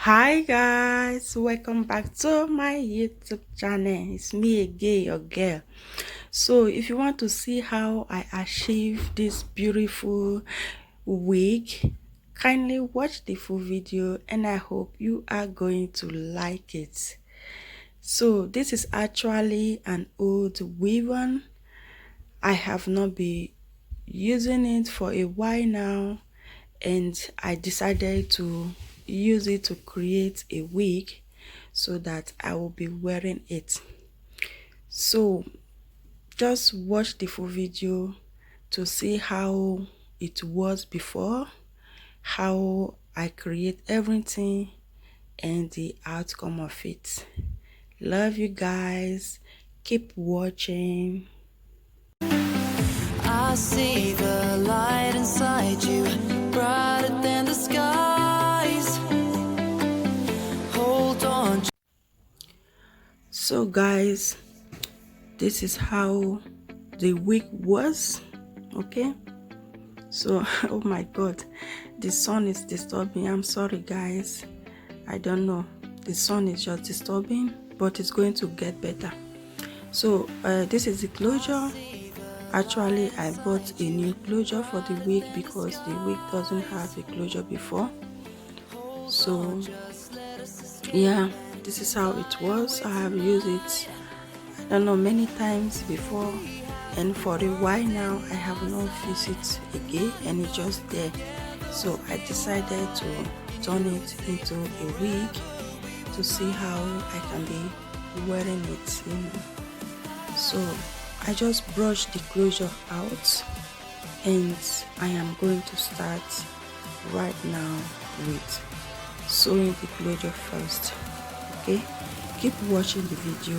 Hi guys, welcome back to my YouTube channel. It's me again, your girl. So if you want to see how I achieve this beautiful wig, kindly watch the full video and I hope you are going to like it. So this is actually an old Weavon. I have not been using it for a while now, and I decided to use it to create a wig so that I will be wearing it. So just watch the full video to see how it was before, how I create everything, and the outcome of it. Love you guys, keep watching. I see the light inside you, brighter than the skies. Hold on. So guys, this is how the wig was. Okay, so oh my god, the sun is disturbing. I'm sorry guys, I don't know, the sun is just disturbing, but it's going to get better. So this is the closure. Actually, I bought a new closure for the wig because the wig doesn't have a closure before. So yeah, this is how it was. I have used it, I don't know, many times before, and for a while now I have not used it again, and it's just there. So I decided to turn it into a wig to see how I can be wearing it, you know. So I just brushed the closure out, and I am going to start right now with sewing the closure first. Okay, keep watching the video,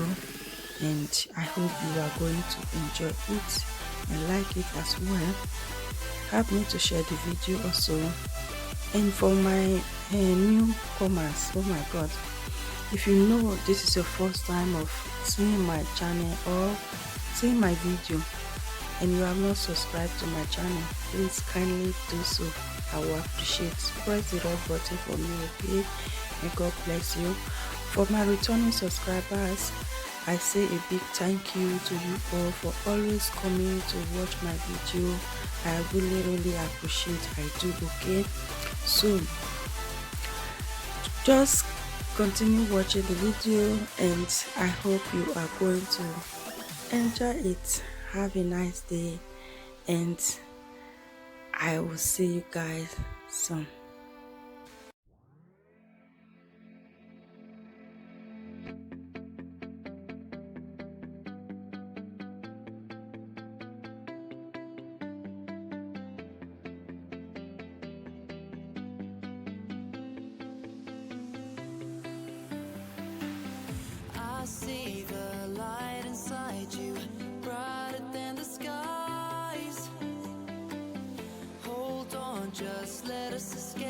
and I hope you are going to enjoy it and like it as well. Help me to share the video also. And for my newcomers, oh my god, if you know this is your first time of seeing my channel or seeing my video and you have not subscribed to my channel, please kindly do so. I will appreciate. Press the red button for me, okay? May God bless you. For my returning subscribers, I say a big thank you to you all for always coming to watch my video. I really appreciate. I do. Okay, so just continue watching the video, and I hope you are going to enjoy it. Have a nice day, and I will see you guys soon. I see the light inside you, brighter than the skies. Hold on, just let us escape.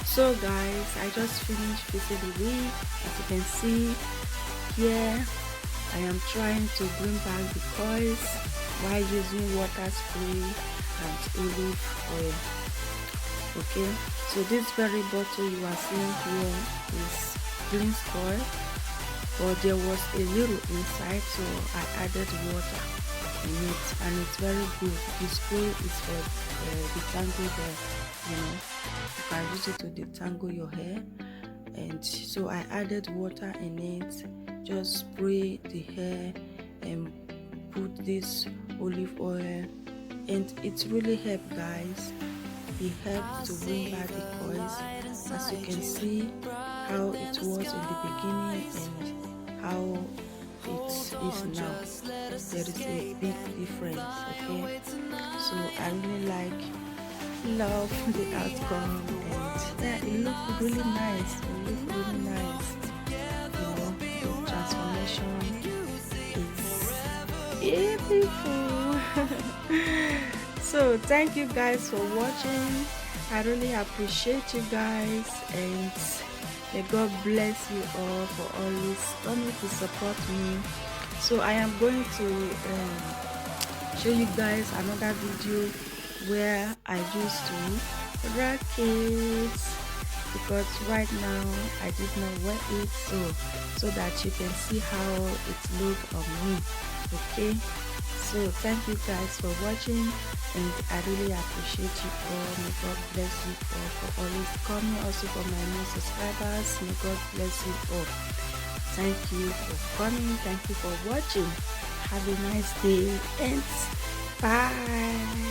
So guys, I just finished fixing the wig. As you can see here, I am trying to bring back the coils while using water spray and olive oil. Okay, so this very bottle you are seeing here is cleansed oil, but there was a little inside, so I added water in it, and it's very good. The spray is for detangle hair, you know, you can use it to detangle your hair. And so I added water in it, just spray the hair and put this olive oil, and it's really helped, guys. It helped to bring back the coils. As you can see how it was in the beginning and how it is now, there is a big difference. Okay, so I really love the outcome, and yeah, it looked really nice. You know, the transformation is beautiful. So thank you guys for watching. I really appreciate you guys, and may God bless you all for always coming to support me. So I am going to show you guys another video where I used to rock it, because right now I did not wear it, so that you can see how it look on me. Okay, so thank you guys for watching, and I really appreciate you all. May God bless you all for always coming. Also for my new subscribers, may God bless you all. Thank you for coming. Thank you for watching. Have a nice day, and bye.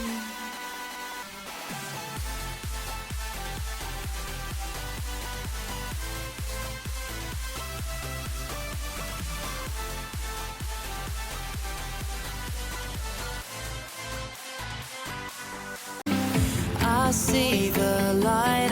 I see the light